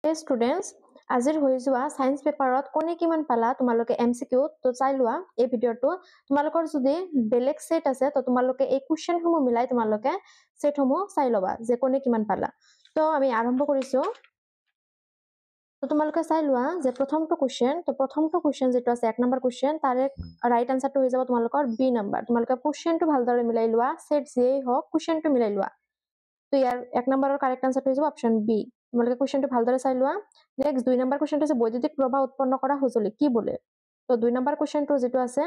Hey students, আজিৰ হৈ যোৱা সায়েন্স পেপাৰত কোনে কিমান পালা তোমালোকে এমসিকিউ তো চাই লোৱা এই ভিডিওটো তোমালোকৰ যদি বেলেগ সেট আছে তো তোমালোকে এই কোশ্চেন সমূহ মিলাই তোমালোকে সেট সমূহ চাই লবা যে কোনে কিমান পালা তো আমি আৰম্ভ কৰিছো তো তোমালোকে চাই লোৱা যে প্ৰথমটো কোশ্চেন যেটো আছে 1 নম্বৰ কোশ্চেন তাৰে ৰাইট আনসাৰটো হৈ যাব তোমালোকৰ বি নম্বৰ তোমালোকে কোশ্চেনটো ভালদৰে মিলাই লোৱা সেট যেই হওক কোশ্চেনটো মিলাই লোৱা তো ইয়াৰ 1 নম্বৰৰ কাৰেক্ট আনসাৰটো হৈ যাব অপশন বি তোমালোকে কোশ্চেনটো ভালদৰে চাই লোৱা নেক্সট 2 নম্বৰ কোশ্চেনটো আছে বৈদ্যুতিক প্ৰবাহ উৎপন্ন কৰা সঁজুলি কি বলে তো 2 নম্বৰ কোশ্চেনটো যেটো আছে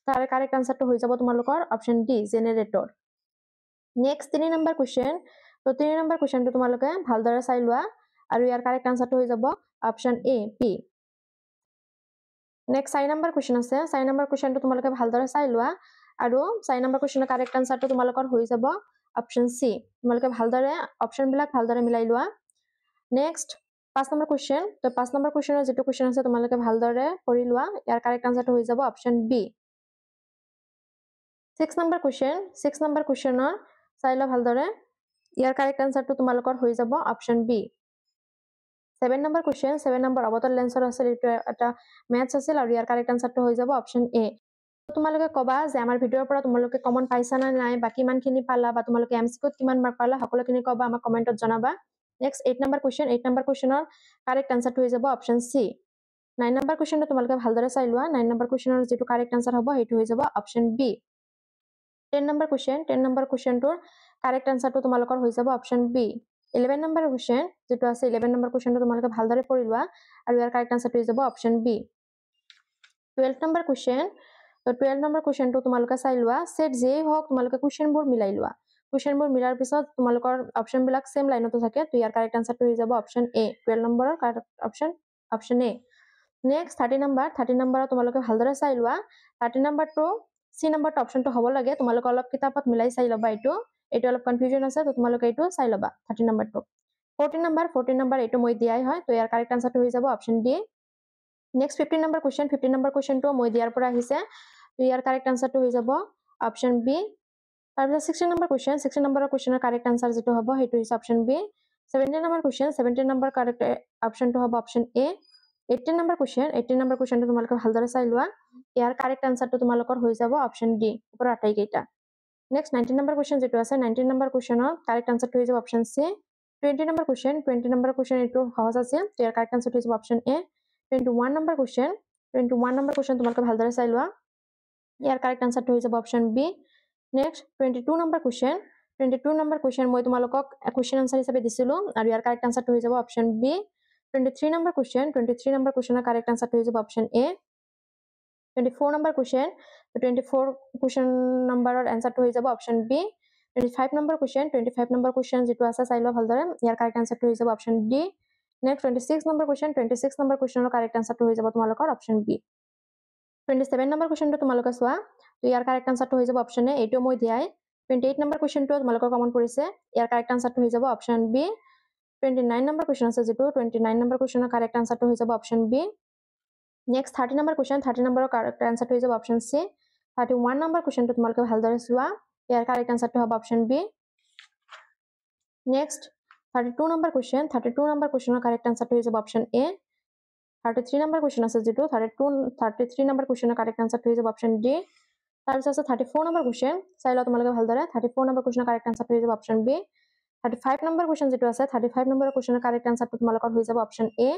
তাৰ কাৰেক্ট আনসাৰটো হৈ যাব তোমালোকৰ option D generator next 3 number question তো 3 নম্বৰ কোশ্চেনটো তোমালোকে ভালদৰে চাই লোৱা আৰু ইয়াৰ কাৰেক্ট আনসাৰটো হৈ যাব option A P next 4 number question আছে 4 নম্বৰ কোশ্চেনটো তোমালোকে ভালদৰে চাই লোৱা আৰু 4 নম্বৰ কোশ্চেনৰ কাৰেক্ট আনসাৰটো তোমালোকৰ হৈ যাব অপশন সি তোমালোকে ভালদৰে অপশন বিলাক ভালদৰে মিলাই লোৱা নেক্সট 5 নম্বৰ কোশ্চেন তো 5 নম্বৰ কোশ্চেনৰ যেটো কোশ্চেন আছে তোমালোকে ভালদৰে পঢ়ি লোৱা ইয়াৰ কাৰেক্ট আনসাৰটো হৈ যাব অপশন বি 6 নম্বৰ কোশ্চেনৰ চাই লোৱা ভালদৰে ইয়াৰ কাৰেক্ট আনসাৰটো তোমালোকৰ হৈ যাব option B 7 number question 7 number অবতল লেন্সৰ আছে এটা ম্যাথছ আছে আৰু ইয়াৰ কাৰেক্ট আনসাৰটো হৈ যাব অপশন এ তোমালোকে কবা যে আমাৰ ভিডিওৰ পৰা তোমালোকে কমন পাইছা না নাই বা কিমানখিনি পালা বা তোমালোকে এমসিকিউত কিমান মাৰ্ক পালা সকলোখিনি কবা আমাক কমেন্টত জনাবা নেক্সট 8 নম্বৰ কোশ্চেনৰ কাৰেক্ট আনসাৰটো হৈ যাব অপশন সি 9 নম্বৰ কোশ্চেনটো তোমালোকে ভালদৰে চাই লোৱা 9 নম্বৰ কোশ্চেনৰ যেটো কাৰেক্ট আনসাৰ হ'ব হেতু হৈ যাব অপশন বি 10 নম্বৰ কোশ্চেনটোৰ কাৰেক্ট আনসাৰটো তোমালোকৰ হৈ যাব অপশন বি 11 নম্বৰ কোশ্চেন যেটো আছে 11 নম্বৰ কোশ্চেনটো তোমালোকে ভালদৰে পঢ়ি লোৱা আৰু ইয়াৰ কাৰেক্ট আনসাৰটো হৈ যাব অপশন বি 12 নম্বৰ কোশ্চেন তো 12 নম্বৰ কোশ্চেনটো তোমালোকে চাই লোৱা সেট যেই হওক তোমালোকে কোশ্চেনবোৰ মিলাই লোৱা কোশ্চেনবোৰ মিলাৰ পিছত তোমালোকৰ অপশন বিলাক সেম লাইনতে থাকে তো ইয়াৰ কাৰেক্ট আনসাৰটো হৈ যাব অপশন এ 12 নম্বৰৰ correct option A next 30 number তোমালোকে ভালদৰে চাই লোৱা 30 নম্বৰটো সি নম্বৰটো অপশনটো হ'ব লাগে তোমালোকে অলপ কিতাপত মিলাই চাই লবা এটো অলপ কনফিউজন আছে তো তোমালোকে এটো চাই লবা 30 নম্বৰটো 14 নম্বৰ এটো মই দিয়াই হয় তো ইয়াৰ কাৰেক্ট আনসাৰটো হৈ যাব অপশন ডি নেক্সট 15 নম্বৰ কোশ্চেনটো মই দিয়াৰ পৰা আহিছে তো ইয়াৰ কাৰেক্ট আনসাৰটো হৈ যাব অপশন বি তাৰপিছত 16 নম্বৰৰ কোশ্চেনৰ কাৰেক্ট আনসাৰ যেটো হ'ব হেতু হৈছে অপশন বি 17 নম্বৰ কাৰেক্ট অপশনটো হ'ব অপশন এ 18 নম্বৰ কোশ্চেনটো তোমালোকে ভালদৰে চাই লোৱা ইয়াৰ কাৰেক্ট আনসাৰটো তোমালোকৰ হৈ যাব অপশন ডি ওপৰ আটাইকেইটা নেক্সট 19 নম্বৰ কোশ্চেন যেটো আছে 19 নম্বৰ কোশ্চেনৰ কাৰেক্ট আনসাৰটো হৈ যাব অপশন সি 20 নম্বৰ কোশ্চেন এটো সহজ আছে ইয়াৰ কাৰেক্ট আনসাৰটো হৈ যাব অপশন এ 21 নম্বৰ কোশ্চেন তোমালোকে ভালদৰে চাই লোৱা ইয়াৰ কাৰেক্ট আনসাৰটো হৈ যাব option B next 22 number question মই তোমালোকক কোশ্চেন আনসাৰ হিচাপে দিছিলো আৰু ইয়াৰ কাৰেক্ট আনসাৰটো হৈ যাব অপশন বি 23 নম্বৰ কোশ্চেনৰ কাৰেক্ট আনসাৰটো হৈ যাব অপশন এ 24 নম্বৰ কোশ্চেন নম্বৰৰ আনসাৰটো হৈ যাব অপশন বি 25 নম্বৰ কোশ্চেন যেটো আছে চাই লোৱা ভালদৰে ইয়াৰ কাৰেক্ট আনসাৰটো হৈ যাব অপশন ডি নেক্সট 26 নম্বৰ কোশ্চেনৰ কাৰেক্ট আনসাৰটো হৈ যাব তোমালোকৰ অপশন বি 27 নম্বৰ কোশ্চেনটো তোমালোকে চোৱা তো ইয়াৰ কাৰেক্ট আনসাৰটো হৈ যাব অপশন এ এটো মই দিয়াই 28 নম্বৰ কোশ্চেনটো তোমালোকৰ কমন পৰিছে ইয়াৰ কাৰেক্ট আনসাৰটো হৈ যাব অপশন বি 29 নম্বৰ কোশ্চেন আছে যেটো 29 নম্বৰ কোশ্চেনৰ কাৰেক্ট আনসাৰটো হৈ যাব option B next 30 number correct আনসাৰটো হৈ যাব অপশন সি 31 নম্বৰ কোশ্চেনটো তোমালোকে ভালদৰে চোৱা ইয়াৰ কাৰেক্ট আনসাৰটো হ'ব অপশন বি নেক্সট 32 নম্বৰ কোশ্চেনৰ কাৰেক্ট আনসাৰটো হৈ যাব অপশন এ 33 নম্বৰ কোশ্চেন আছে যেটো 33 নম্বৰ কোশ্চেনৰ কাৰেক্ট আনসাৰটো হৈ যাব অপশন ডি তাৰপিছত আছে 34 নম্বৰ কোশ্চেন চাই লোৱা তোমালোকে ভালদৰে 34 নম্বৰ কোশ্চেনৰ কাৰেক্ট আনসাৰটো হৈ যাব অপশন বি 35 নম্বৰ কোশ্চেন যেটো আছে 35 নম্বৰ কোশ্চেনৰ কাৰেক্ট আনসাৰটো তোমালোকৰ হৈ যাব অপশন এ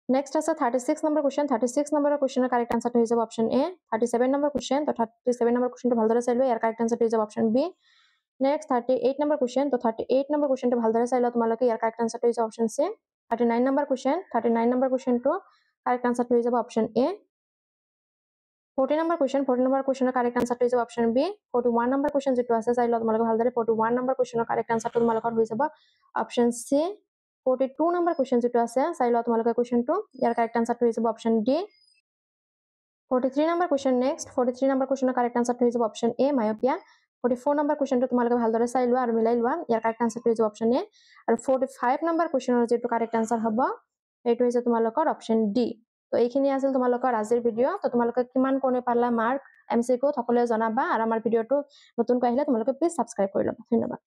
নেক্সট আছে 36 নম্বৰ কোশ্চেনৰ কাৰেক্ট আনসাৰটো হৈ যাব অপশন এ 37 নম্বৰ কোশ্চেন তো 37 নম্বৰ কোশ্চেনটো ভালদৰে চাই লোৱা ইয়াৰ কাৰেক্ট আনসাৰটো হৈ যাব option B next 38 number question তো 38 নম্বৰ কোশ্চেনটো ভালদৰে চাই লোৱা তোমালোকে ইয়াৰ কাৰেক্ট আনসাৰটো হৈ যাব অপশন সি 39 নম্বৰ কোশ্চেনটো কাৰেক্ট আনসাৰটো হৈ যাব অপশন এ 40 নম্বৰ কোশ্চেনৰ কাৰেক্ট আনসাৰটো হৈ যাব অপশন বি 41 নম্বৰ কোশ্চেন যেটো আছে চাই লোৱা তোমালোকে ভালদৰে 41 নম্বৰ কোশ্চেনৰ কাৰেক্ট আনসাৰটো তোমালোকৰ হৈ যাব অপশন সি 42 নম্বৰ কোশ্চেন যেটো আছে চাই লোৱা তোমালোকে কোশ্চেনটো ইয়াৰ কাৰেক্ট আনসাৰটো হৈ যাব option D 43 number question next 43 number কোশ্চেনৰ কাৰেক্ট আনসাৰটো হৈ যাব অপশন এ মায়োপিয়া 44 নম্বৰ কোশ্চেনটো তোমালোকে ভালদৰে চাই লোৱা আৰু মিলাই লোৱা ইয়াৰ কাৰেক্ট আনসাৰটো হৈ যাব অপশন এ আৰু 45 নম্বৰ কোশ্চেনৰ যেটো কাৰেক্ট আনসাৰ হ'ব এটো হৈছে তোমালোকৰ অপশন ডি তো এইখিনি আছিল তোমালোকৰ আজিৰ ভিডিও তো তোমালোকে কিমান কোনে পালা মাৰ্ক এমসিকিউ সকলোৱে জনাবা আৰু আমাৰ ভিডিওটো নতুনকৈ আহিলে তোমালোকে প্লিজ সাবস্ক্ৰাইব কৰি লবা ধন্যবাদ